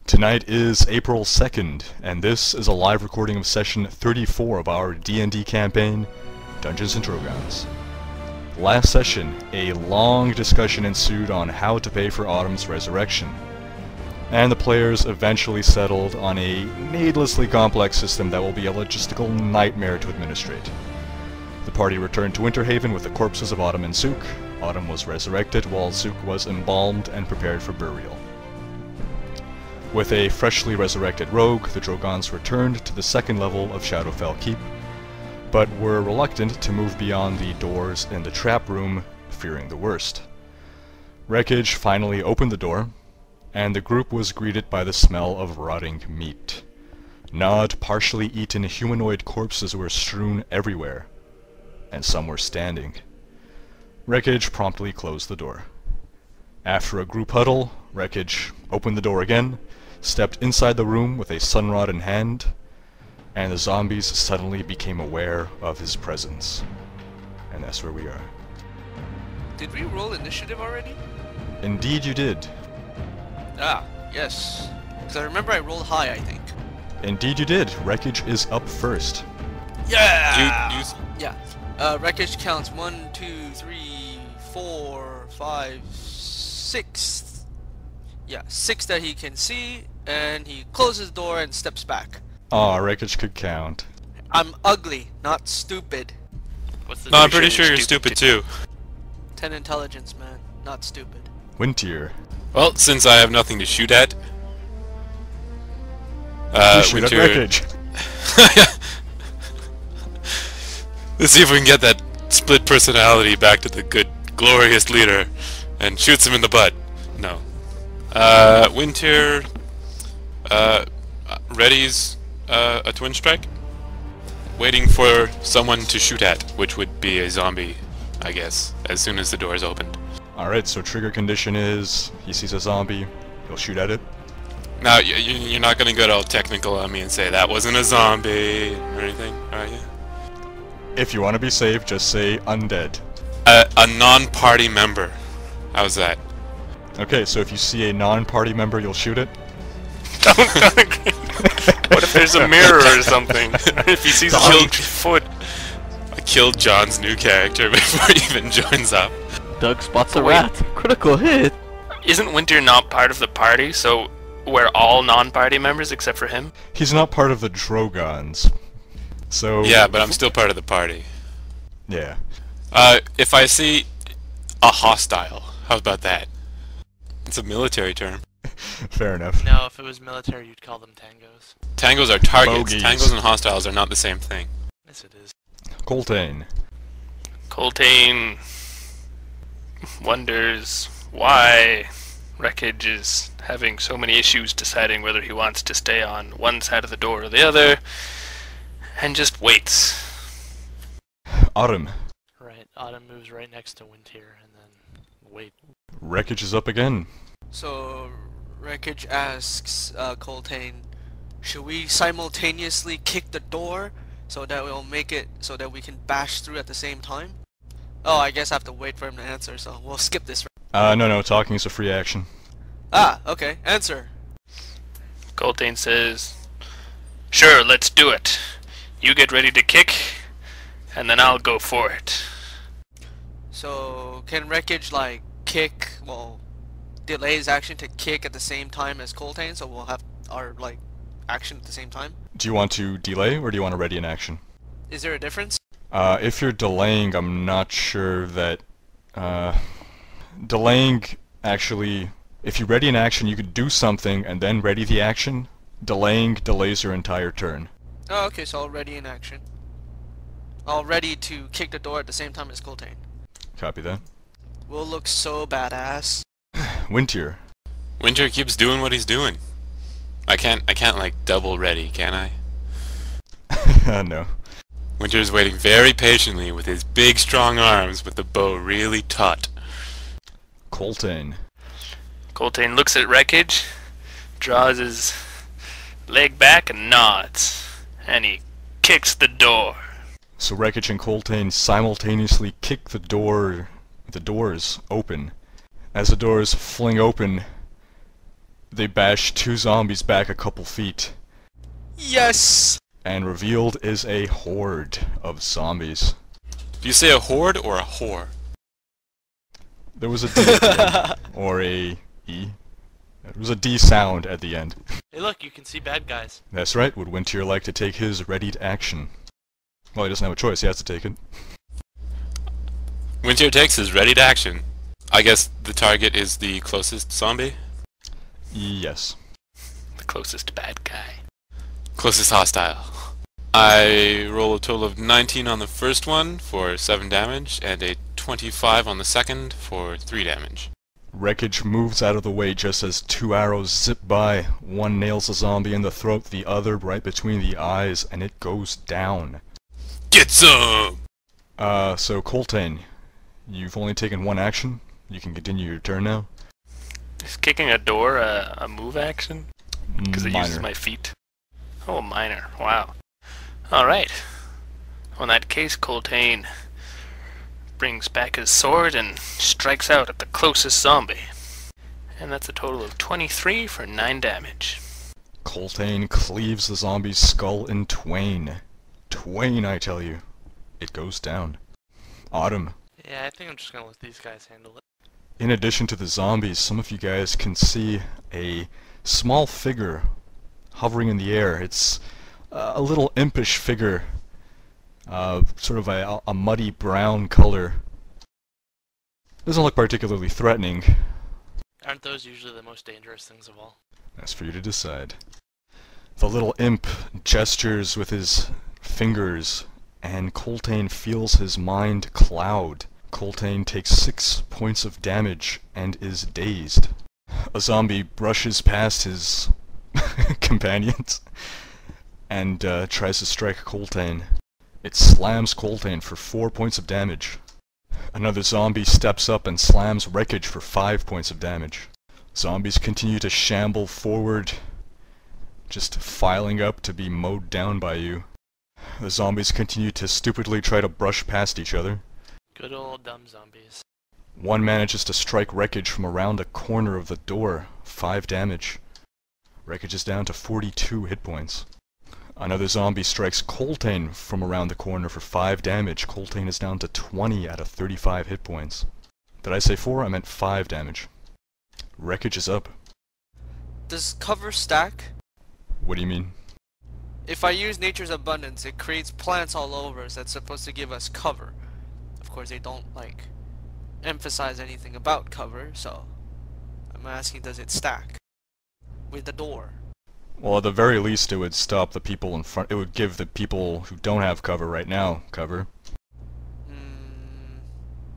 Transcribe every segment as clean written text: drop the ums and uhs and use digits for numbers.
Tonight is April 2nd, and this is a live recording of session 34 of our D&D campaign, Dungeons & Drogans. Last session, a long discussion ensued on how to pay for Autumn's resurrection, and the players eventually settled on a needlessly complex system that will be a logistical nightmare to administrate. The party returned to Winterhaven with the corpses of Autumn and Zook. Autumn was resurrected while Zook was embalmed and prepared for burial. With a freshly resurrected rogue, the Drogans returned to the second level of Shadowfell Keep, but were reluctant to move beyond the doors in the trap room, fearing the worst. Rekoj finally opened the door, and the group was greeted by the smell of rotting meat. Gnawed, partially eaten humanoid corpses were strewn everywhere, and some were standing. Rekoj promptly closed the door. After a group huddle, Rekoj opened the door again, stepped inside the room with a sunrod in hand, and the zombies suddenly became aware of his presence. And that's where we are. Did we roll initiative already? Indeed you did. Ah, yes. Because I remember I rolled high, I think. Indeed you did. Rekoj is up first. Yeah! Yeah. Rekoj counts 1, 2, 3, 4, 5, 6. Yeah, 6 that he can see, and he closes the door and steps back. Aw, Rekoj could count. I'm ugly, not stupid. No, I'm pretty sure you're stupid too. 10 intelligence, man, not stupid. Wintier. Well, since I have nothing to shoot at, Shoot at Rekoj. Let's see if we can get that split personality back to the good, glorious leader, and shoots him in the butt. No. Wintier, readies a twin strike, waiting for someone to shoot at, which would be a zombie, I guess, as soon as the door is opened. Alright, so trigger condition is, he sees a zombie, he'll shoot at it. Now, you're not gonna get all technical on me and say that wasn't a zombie or anything, are you? If you want to be safe, just say undead. A non-party member. How's that? Okay, so if you see a non-party member, you'll shoot it? What if there's a mirror or something? If he sees a huge foot? I killed John's new character before he even joins up. Doug spots a rat. Critical hit. Isn't Winter not part of the party, so we're all non-party members except for him? He's not part of the Drogans. So... Yeah, but I'm still part of the party. Yeah. If I see a hostile, how about that? It's a military term. Fair enough. No, if it was military, you'd call them tangos. Tangos are targets. Bogeys. Tangos and hostiles are not the same thing. Yes, it is. Coltaine. Coltaine wonders why Rekoj is having so many issues deciding whether he wants to stay on one side of the door or the other, and just waits. Autumn. Right, Autumn moves right next to Wintier and then wait. Rekoj is up again. So, Rekoj asks Coltaine, should we simultaneously kick the door so that we'll make it so that we can bash through at the same time? Oh, I guess I have to wait for him to answer, so we'll skip this. No, talking is a free action. Ah, okay, answer. Coltaine says, "Sure, let's do it. You get ready to kick, and then I'll go for it." So, can Rekoj, like, kick, well, delay his action to kick at the same time as Coltaine, so we'll have our, like, action at the same time? Do you want to delay, or do you want to ready an action? Is there a difference? If you're delaying, I'm not sure that... delaying, actually... If you ready an action, you could do something and then ready the action. Delaying delays your entire turn. Oh, okay, so I'll ready in action. I'll ready to kick the door at the same time as Coltaine. Copy that. We'll look so badass. Wintier. Winter keeps doing what he's doing. I can't like double ready, can I? No. Winter's waiting very patiently with his big strong arms with the bow really taut. Coltaine. Coltaine looks at Rekoj, draws his leg back and nods, and he kicks the door. So Rekoj and Coltaine simultaneously kick the doors open. As the doors fling open, They bash 2 zombies back a couple feet, Yes! and revealed is a horde of zombies. Do you say a horde or a whore? There was a D at the end, or a E. There was a D sound at the end. Hey look, you can see bad guys. That's right, would Wintier like to take his readied action? Well, he doesn't have a choice, he has to take it. Wintier takes his ready to action. I guess the target is the closest zombie? Yes. The closest bad guy. Closest hostile. I roll a total of 19 on the first one for 7 damage, and a 25 on the second for 3 damage. Rekoj moves out of the way just as 2 arrows zip by. One nails a zombie in the throat, the other right between the eyes, and it goes down. Get some! So Coltaine, you've only taken 1 action. You can continue your turn now. Is kicking a door a move action? Because it uses Minor. my feet. Oh, minor. Wow. Alright. Well, in that case, Coltaine brings back his sword and strikes out at the closest zombie. And that's a total of 23 for 9 damage. Coltaine cleaves the zombie's skull in twain. Twain, I tell you. It goes down. Autumn. Yeah, I think I'm just gonna let these guys handle it. In addition to the zombies, some of you guys can see a small figure hovering in the air. It's a little impish figure, sort of a muddy brown color. Doesn't look particularly threatening. Aren't those usually the most dangerous things of all? That's for you to decide. The little imp gestures with his fingers, and Coltaine feels his mind cloud. Coltaine takes 6 points of damage and is dazed. A zombie brushes past his companions and tries to strike Coltaine. It slams Coltaine for 4 points of damage. Another zombie steps up and slams Rekoj for 5 points of damage. Zombies continue to shamble forward, just filing up to be mowed down by you. The zombies continue to stupidly try to brush past each other. Good old dumb zombies. One manages to strike Rekoj from around the corner of the door, 5 damage. Rekoj is down to 42 hit points. Another zombie strikes Coltaine from around the corner for 5 damage. Coltaine is down to 20 out of 35 hit points. Did I say 4? I meant 5 damage. Rekoj is up. Does cover stack? What do you mean? If I use Nature's Abundance, it creates plants all over us that's supposed to give us cover. Of course, they don't, like, emphasize anything about cover, so I'm asking, does it stack with the door? Well, at the very least, it would stop the people in front. It would give the people who don't have cover right now cover.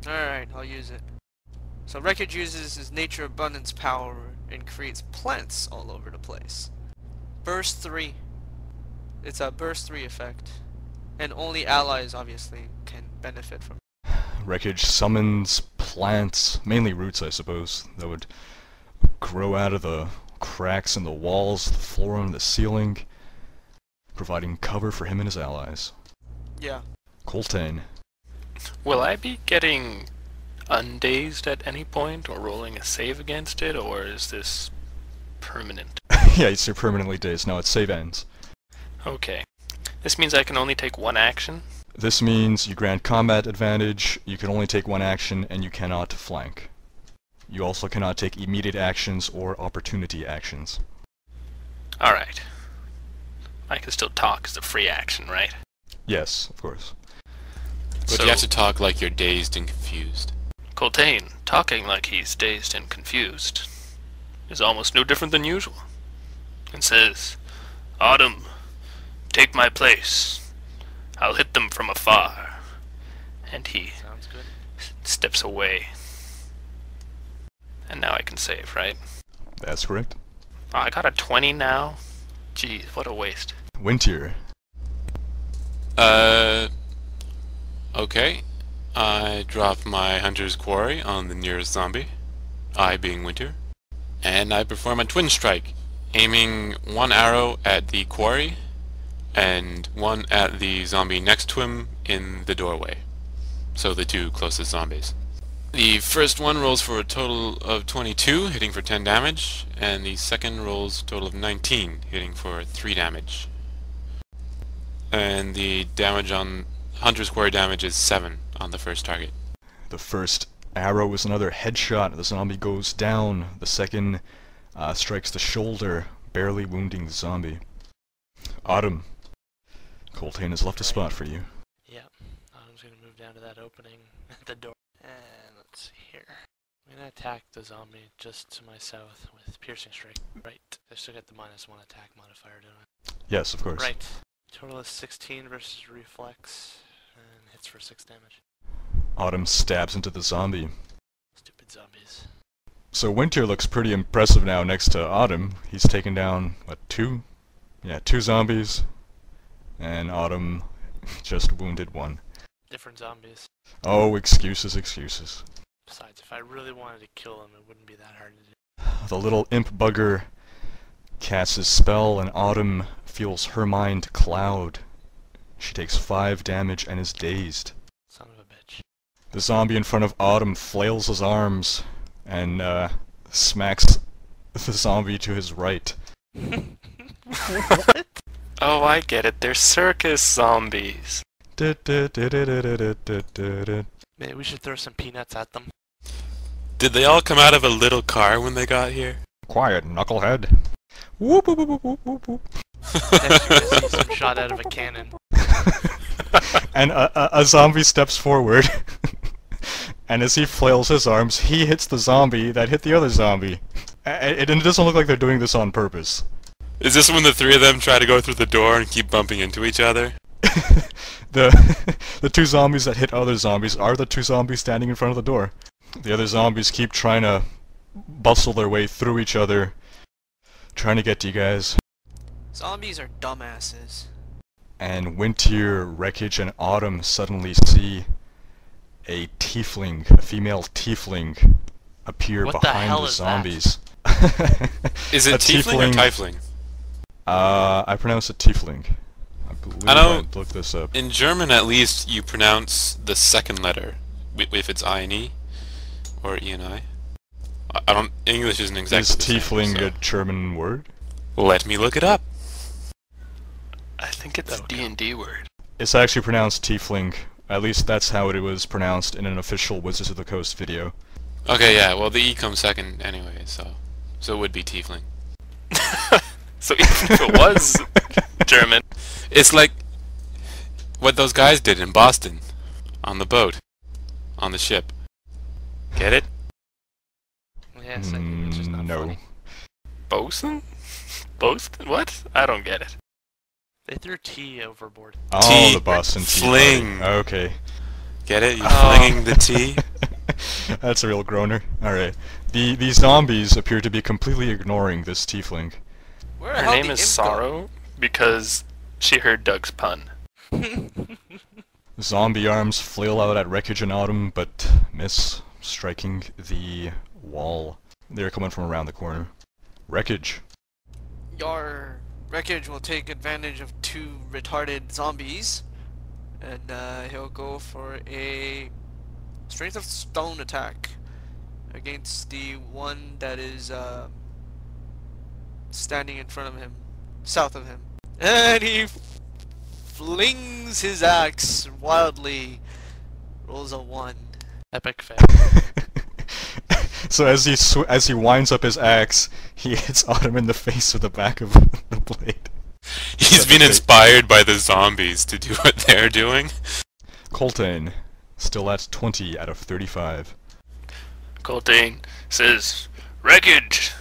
Alright, I'll use it. So Rekoj uses his Nature Abundance power and creates plants all over the place. Burst 3. It's a burst 3 effect. And only allies, obviously, can benefit from it. Rekoj summons plants, mainly roots I suppose, that would grow out of the cracks in the walls, the floor, and the ceiling, providing cover for him and his allies. Yeah. Coltaine. Will I be getting undazed at any point, or rolling a save against it, or is this permanent? Yeah, you're permanently dazed. Now its save ends. Okay. This means I can only take 1 action? This means you grant combat advantage, you can only take 1 action, and you cannot flank. You also cannot take immediate actions or opportunity actions. Alright. I can still talk as a free action, right? Yes, of course. But So- you have to talk like you're dazed and confused. Coltaine, talking like he's dazed and confused, is almost no different than usual, and says, "Autumn, take my place. I'll hit them from afar." And he Sounds good. steps away. And now I can save, right? That's correct. Oh, I got a 20 now? Jeez, what a waste. Wintier. Okay. I drop my Hunter's Quarry on the nearest zombie, I being Winter, and I perform a twin strike, aiming 1 arrow at the quarry, and 1 at the zombie next to him in the doorway. So the 2 closest zombies. The first one rolls for a total of 22, hitting for 10 damage, and the second rolls a total of 19, hitting for 3 damage. And the damage on Hunter's Quarry damage is 7 on the first target. The first arrow is another headshot. The zombie goes down. The second strikes the shoulder, barely wounding the zombie. Autumn. Coltaine has left a spot for you. Yeah, I'm just gonna move down to that opening at the door. And let's see here. I'm gonna attack the zombie just to my south with piercing strike. Right. I still got the -1 attack modifier, don't I? Yes, of course. Right. Total is 16 versus reflex, and hits for 6 damage. Autumn stabs into the zombie. Stupid zombies. So Winter looks pretty impressive now next to Autumn. He's taken down, what, 2? Yeah, 2 zombies. And Autumn just wounded 1. Different zombies. Oh, excuses, excuses. Besides, if I really wanted to kill them, it wouldn't be that hard to do. The little imp bugger casts his spell, and Autumn feels her mind cloud. She takes 5 damage and is dazed. Son of a bitch. The zombie in front of Autumn flails his arms and smacks the zombie to his right. What? Oh, I get it. They're circus zombies. Maybe we should throw some peanuts at them. Did they all come out of a little car when they got here? Quiet, knucklehead. Whoop, whoop, whoop, whoop, whoop, whoop. Next you're gonna see some shot out of a cannon. And a zombie steps forward, and as he flails his arms, he hits the zombie that hit the other zombie. It doesn't look like they're doing this on purpose. Is this when the 3 of them try to go through the door and keep bumping into each other? The 2 zombies that hit other zombies are the 2 zombies standing in front of the door. The other zombies keep trying to bustle their way through each other, trying to get to you guys. Zombies are dumbasses. And Winter, Rekoj, and Autumn suddenly see a tiefling, a female tiefling, appear What the behind hell the is zombies. Is it A tiefling or tiefling? I pronounce it tiefling. I believe I know- I'd look this up. In German, at least, you pronounce the second letter, if it's I and E, or E and I. I don't. English isn't exactly Is the same, tiefling so- a German word? Let me look it up. I think it's a D&D word. It's actually pronounced tiefling. At least that's how it was pronounced in an official Wizards of the Coast video. Okay, yeah. Well, the E comes second anyway, so it would be tiefling. So even if it was German, It's like what those guys did in Boston, on the boat, on the ship. Get it? Yes, I do. It's just not No. funny. bosun? Bosun? What? I don't get it. They threw tea overboard. Oh, Tea. the Boston Tea Fling. Party. Okay. Get it? You Oh. flinging the tea? That's a real groaner. Alright. The zombies appear to be completely ignoring this tiefling. Where Her how'd name the is imp Sorrow because she heard Doug's pun. Zombie arms flail out at Rekoj and Autumn, but miss, striking the wall. They're coming from around the corner. Rekoj. Your Rekoj will take advantage of 2 retarded zombies, and he'll go for a strength of stone attack against the one that is standing in front of him, south of him, and he flings his axe wildly. Rolls a 1. Epic fail. So as he winds up his axe, he hits Autumn in the face with the back of the blade. He's been inspired by the zombies to do what they're doing. Coltaine, still at 20 out of 35. Coltaine says, Rekoj,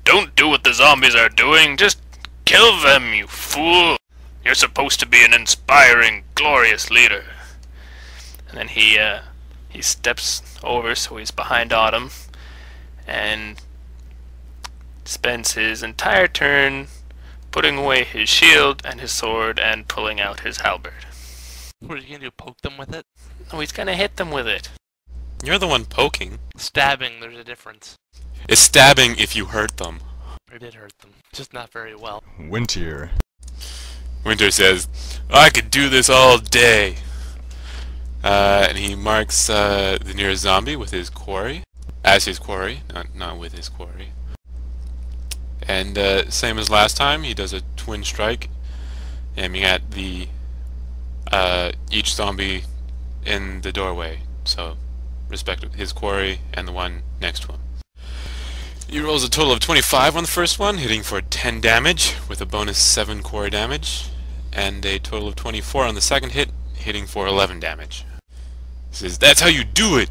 don't do what the zombies are doing, just kill them, you fool! You're supposed to be an inspiring, glorious leader. And then he steps over so he's behind Autumn, and spends his entire turn putting away his shield and his sword and pulling out his halberd. What are you gonna do? Poke them with it? Oh, he's gonna hit them with it. You're the one poking. Stabbing, there's a difference. It's stabbing if you hurt them. I did hurt them. Just not very well. Winter. Winter says, I could do this all day. And he marks the nearest zombie with his quarry, as his quarry, not with his quarry. And same as last time, he does a twin strike, aiming at the each zombie in the doorway. So, respectively, his quarry and the one next to him. He rolls a total of 25 on the first one, hitting for 10 damage with a bonus 7 quarry damage, and a total of 24 on the second hit, hitting for 11 damage. He says, "That's how you do it!